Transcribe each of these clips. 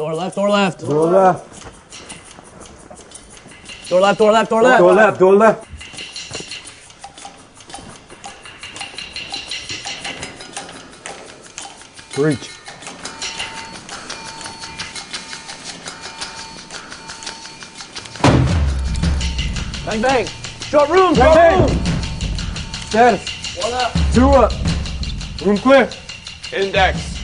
Door left, door left. Door left. Door left, door left, door left. Door left, door left. Breach. Bang, bang. Short room, short Bang, room. Status. One up. 2 up. Room clear. Index.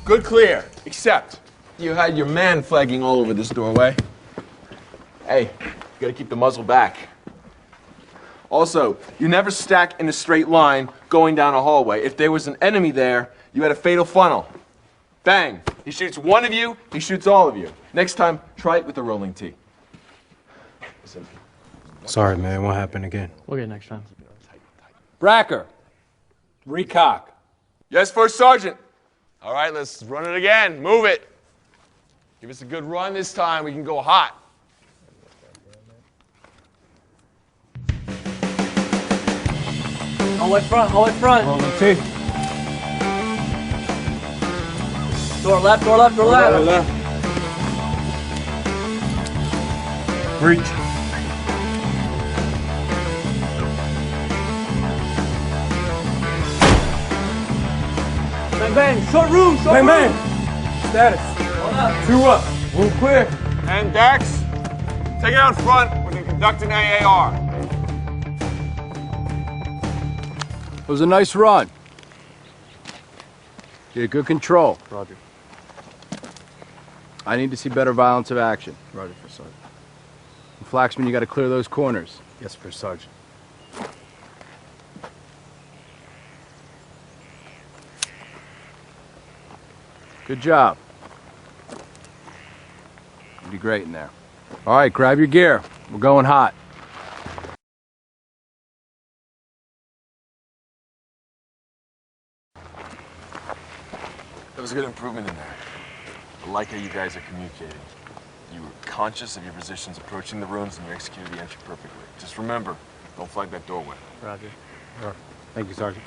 Good clear. Except you had your man flagging all over this doorway. Hey, you gotta keep the muzzle back. Also, you never stack in a straight line going down a hallway. If there was an enemy there, you had a fatal funnel. Bang. He shoots one of you, he shoots all of you. Next time, try it with the rolling T. Listen. Sorry, man. What happened again? We'll get it next time. Bracker, recock. Yes, First Sergeant. All right, let's run it again. Move it. Give us a good run this time. We can go hot. All way front, all way front. Rolling T. Door left, door left, door left. Left. Breach. Bang, bang. Short room, short Bang, room. bang. Status. One up. 2 up. Room clear. And Dex, take it out front. We're gonna conduct an AAR. It was a nice run. You had good control. Roger. I need to see better violence of action. Roger, First Sergeant. And Flaxman, you got to clear those corners. Yes, First Sergeant. Good job. You'll be great in there. All right, grab your gear. We're going hot. There was a good improvement in there. I like how you guys are communicating. You were conscious of your positions approaching the rooms and you executed the entry perfectly. Just remember, don't flag that doorway. Roger. Thank you, Sergeant.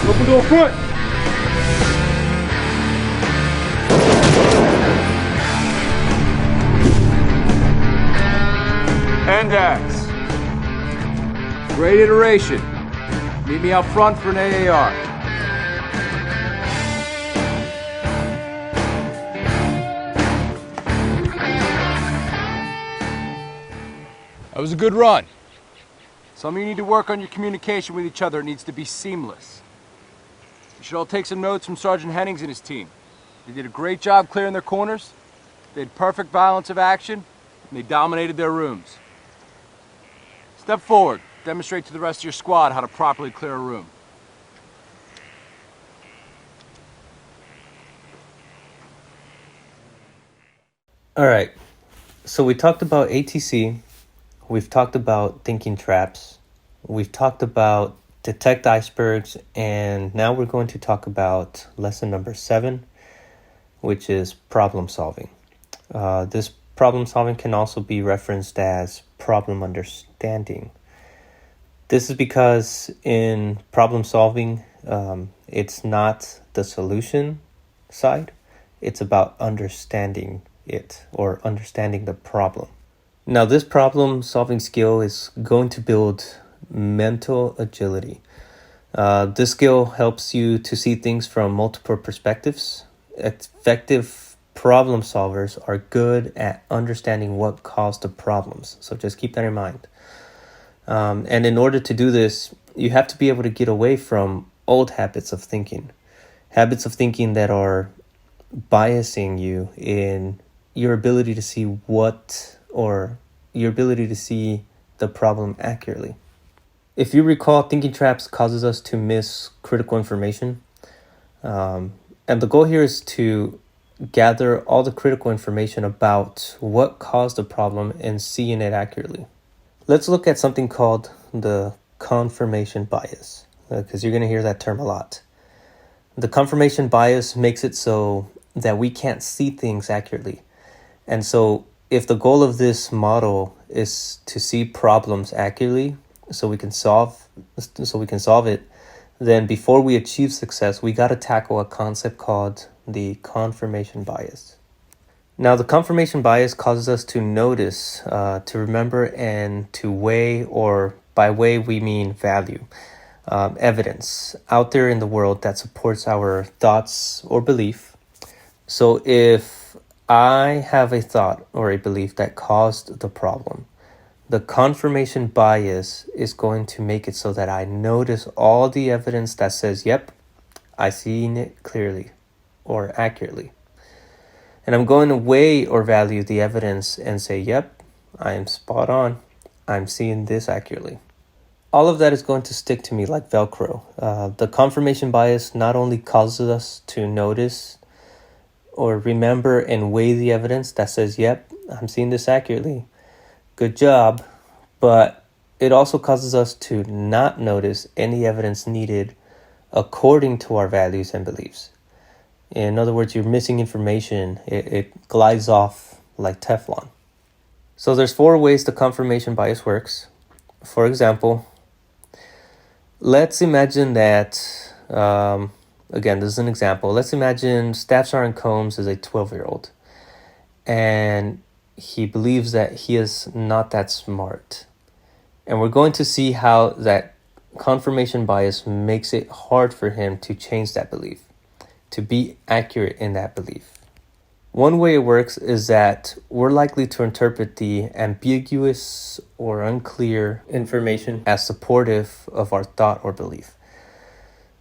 Open door front. Index. Great iteration. Meet me out front for an AAR. That was a good run. Some of you need to work on your communication with each other. It needs to be seamless. You should all take some notes from Sergeant Hennings and his team. They did a great job clearing their corners. They had perfect balance of action, and they dominated their rooms. Step forward. Demonstrate to the rest of your squad how to properly clear a room. All right, so we talked about ATC, we've talked about thinking traps, we've talked about detect icebergs, and now we're going to talk about lesson number 7, which is problem solving. This problem solving can also be referenced as problem understanding. This is because in problem solving, it's not the solution side, it's about understanding it or understanding the problem. Now, this problem solving skill is going to build mental agility. This skill helps you to see things from multiple perspectives. Effective problem solvers are good at understanding what caused the problems. So just keep that in mind. And in order to do this, you have to be able to get away from old habits of thinking that are biasing you in your ability to see your ability to see the problem accurately. If you recall, thinking traps causes us to miss critical information. And the goal here is to gather all the critical information about what caused the problem and seeing it accurately. Let's look at something called the confirmation bias, because you're going to hear that term a lot. The confirmation bias makes it so that we can't see things accurately. And so if the goal of this model is to see problems accurately so we can solve it, then before we achieve success, we got to tackle a concept called the confirmation bias. Now, the confirmation bias causes us to notice, to remember, and to weigh, or by weigh we mean value, evidence out there in the world that supports our thoughts or belief. So if I have a thought or a belief that caused the problem, the confirmation bias is going to make it so that I notice all the evidence that says, yep, I seen it clearly or accurately. And I'm going to weigh or value the evidence and say, yep, I am spot on. I'm seeing this accurately. All of that is going to stick to me like Velcro. The confirmation bias not only causes us to notice or remember and weigh the evidence that says, yep, I'm seeing this accurately. Good job. But it also causes us to not notice any evidence needed according to our values and beliefs. In other words, you're missing information. It glides off like Teflon. So there's 4 ways the confirmation bias works. For example, let's imagine that, again, this is an example. Let's imagine Staff Sergeant Combs is a 12-year-old. And he believes that he is not that smart. And we're going to see how that confirmation bias makes it hard for him to change that belief, to be accurate in that belief. One way it works is that we're likely to interpret the ambiguous or unclear information as supportive of our thought or belief.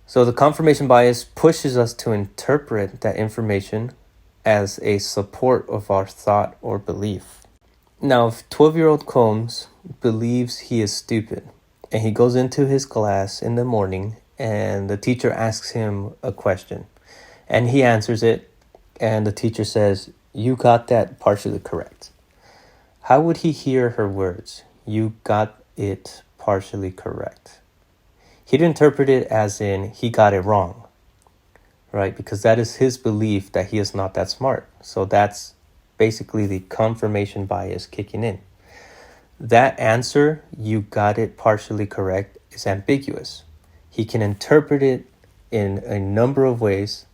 So the confirmation bias pushes us to interpret that information as a support of our thought or belief. Now, if 12-year-old Combs believes he is stupid, and he goes into his class in the morning, and the teacher asks him a question, and he answers it, and the teacher says, "You got that partially correct." How would he hear her words? "You got it partially correct." He'd interpret it as in, he got it wrong, right? Because that is his belief that he is not that smart. So that's basically the confirmation bias kicking in. That answer, "you got it partially correct," is ambiguous. He can interpret it in a number of ways,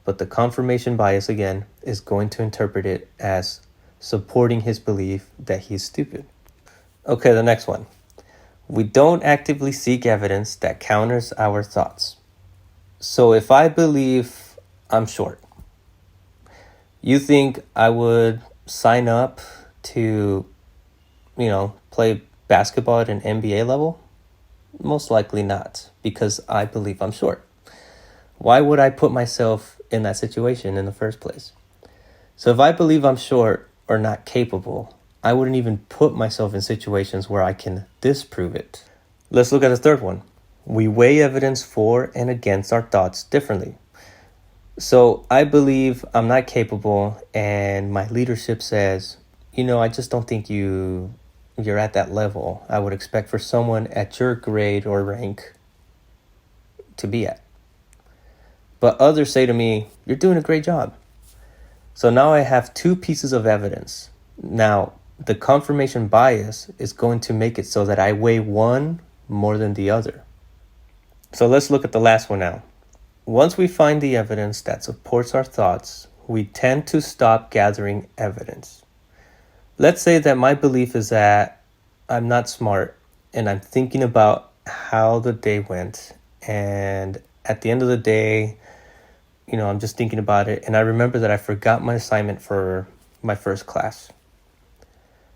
but the confirmation bias, again, is going to interpret it as supporting his belief that he's stupid. Okay, the next one. We don't actively seek evidence that counters our thoughts. So if I believe I'm short, you think I would sign up to, play basketball at an NBA level? Most likely not, because I believe I'm short. Why would I put myself in that situation in the first place? So if I believe I'm short or not capable, I wouldn't even put myself in situations where I can disprove it. Let's look at the third one. We weigh evidence for and against our thoughts differently. So I believe I'm not capable, and my leadership says, I just don't think you're at that level I would expect for someone at your grade or rank to be at. But others say to me, "You're doing a great job." So now I have 2 pieces of evidence. Now, the confirmation bias is going to make it so that I weigh one more than the other. So let's look at the last one now. Once we find the evidence that supports our thoughts, we tend to stop gathering evidence. Let's say that my belief is that I'm not smart, and I'm thinking about how the day went, and at the end of the day, I'm just thinking about it, and I remember that I forgot my assignment for my first class.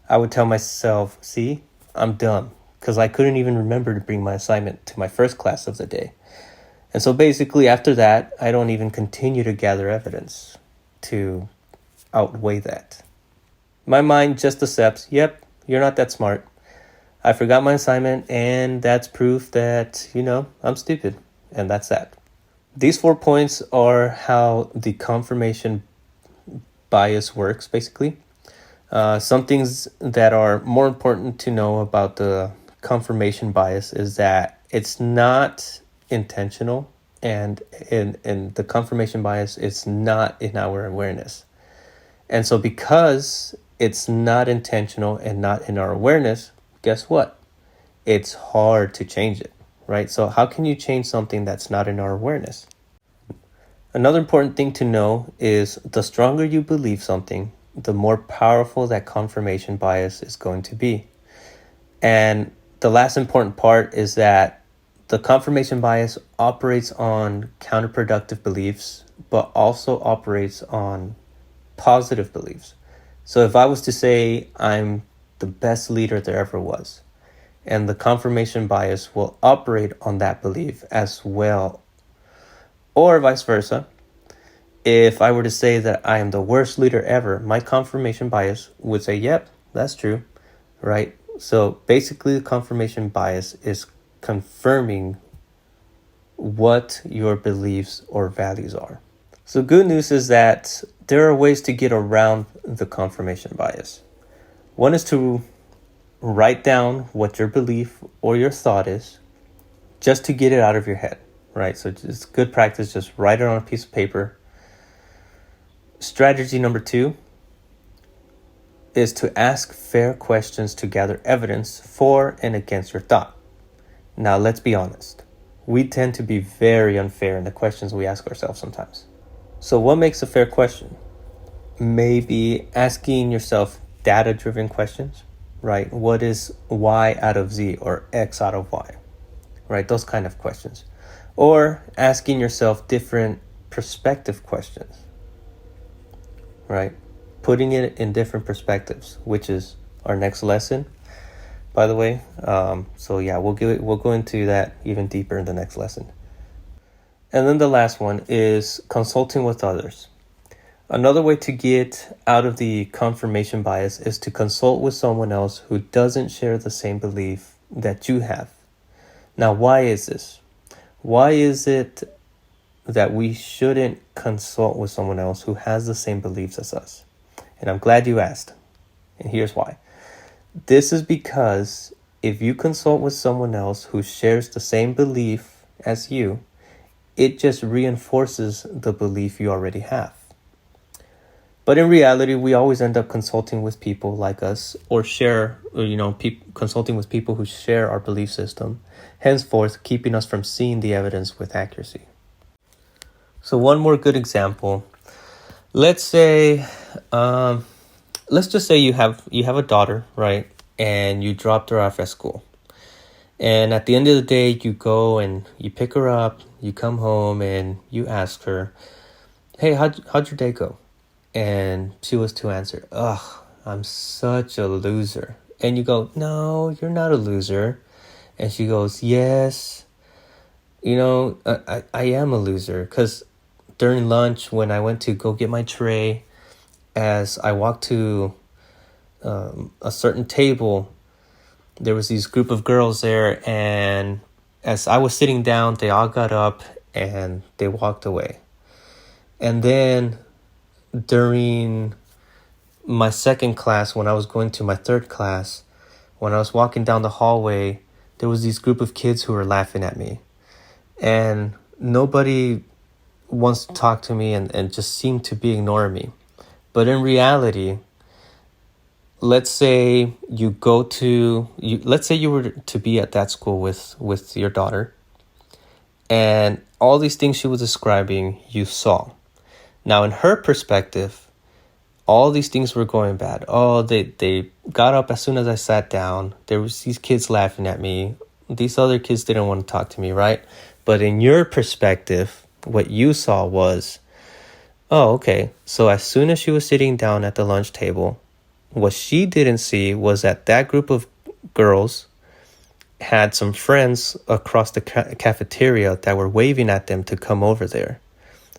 I would tell myself, "See, I'm dumb," because I couldn't even remember to bring my assignment to my first class of the day. And so basically after that, I don't even continue to gather evidence to outweigh that. My mind just accepts, "Yep, you're not that smart. I forgot my assignment, and that's proof that, I'm stupid." And that's that. These 4 points are how the confirmation bias works, basically. Some things that are more important to know about the confirmation bias is that it's not intentional, and in the confirmation bias, it's not in our awareness. And so because it's not intentional and not in our awareness, guess what? It's hard to change it, right? So how can you change something that's not in our awareness? Another important thing to know is the stronger you believe something, the more powerful that confirmation bias is going to be. And the last important part is that the confirmation bias operates on counterproductive beliefs, but also operates on positive beliefs. So if I was to say I'm the best leader there ever was, and the confirmation bias will operate on that belief as well, or vice versa. If I were to say that I am the worst leader ever, my confirmation bias would say, yep, that's true, right? So basically the confirmation bias is confirming what your beliefs or values are. So good news is that there are ways to get around the confirmation bias. One is to write down what your belief or your thought is, just to get it out of your head, right? So it's good practice, just write it on a piece of paper. Strategy number 2 is to ask fair questions to gather evidence for and against your thought. Now, let's be honest. We tend to be very unfair in the questions we ask ourselves sometimes. So what makes a fair question? Maybe asking yourself data-driven questions, right? What is Y out of Z or X out of Y, right? Those kind of questions. Or asking yourself different perspective questions, right? Putting it in different perspectives, which is our next lesson, by the way. So yeah, we'll go into that even deeper in the next lesson. And then the last one is consulting with others. Another way to get out of the confirmation bias is to consult with someone else who doesn't share the same belief that you have. Now, why is this? Why is it that we shouldn't consult with someone else who has the same beliefs as us? And I'm glad you asked. And here's why. This is because if you consult with someone else who shares the same belief as you, it just reinforces the belief you already have. But in reality, we always end up consulting with people like us consulting with people who share our belief system, henceforth keeping us from seeing the evidence with accuracy. So one more good example. Let's just say you have a daughter, right? And you dropped her off at school. And at the end of the day, you go and you pick her up, you come home and you ask her, hey, how'd your day go? And she was to answer, ugh, I'm such a loser. And you go, no, you're not a loser. And she goes, yes, I am a loser. Because during lunch, when I went to go get my tray, as I walked to a certain table, there was these group of girls there. And as I was sitting down, they all got up and they walked away. And then during my second class, when I was going to my third class, when I was walking down the hallway, there was this group of kids who were laughing at me. And nobody wants to talk to me and just seemed to be ignoring me. But in reality, let's say you were to be at that school with your daughter, and all these things she was describing, you saw. Now, in her perspective, all these things were going bad. Oh, they got up as soon as I sat down. There was these kids laughing at me. These other kids didn't want to talk to me, right? But in your perspective, what you saw was, oh, okay. So as soon as she was sitting down at the lunch table, what she didn't see was that group of girls had some friends across the cafeteria that were waving at them to come over there.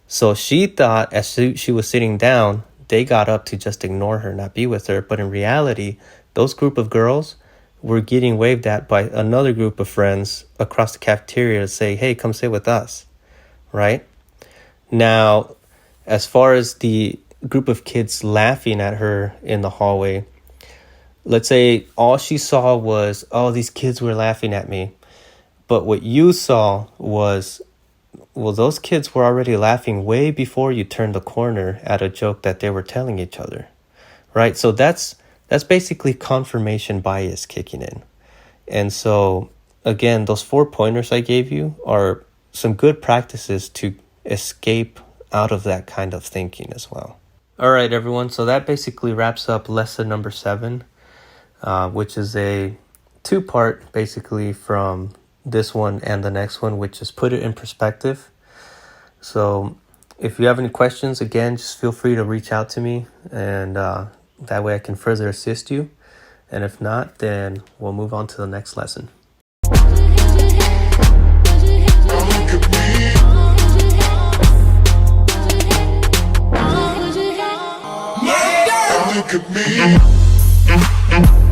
So she thought as she was sitting down, they got up to just ignore her, not be with her. But in reality, those group of girls were getting waved at by another group of friends across the cafeteria to say, hey, come sit with us, right? Now, as far as the group of kids laughing at her in the hallway, let's say all she saw was, oh, these kids were laughing at me. But what you saw was, well, those kids were already laughing way before you turned the corner at a joke that they were telling each other, right? So that's basically confirmation bias kicking in. And so, again, those 4 pointers I gave you are some good practices to escape out of that kind of thinking as well. All right, everyone. So that basically wraps up lesson number 7, which is a 2-part basically from this one and the next one, which is put it in perspective. So if you have any questions, again, just feel free to reach out to me, and that way I can further assist you. And if not, then we'll move on to the next lesson. Look at me.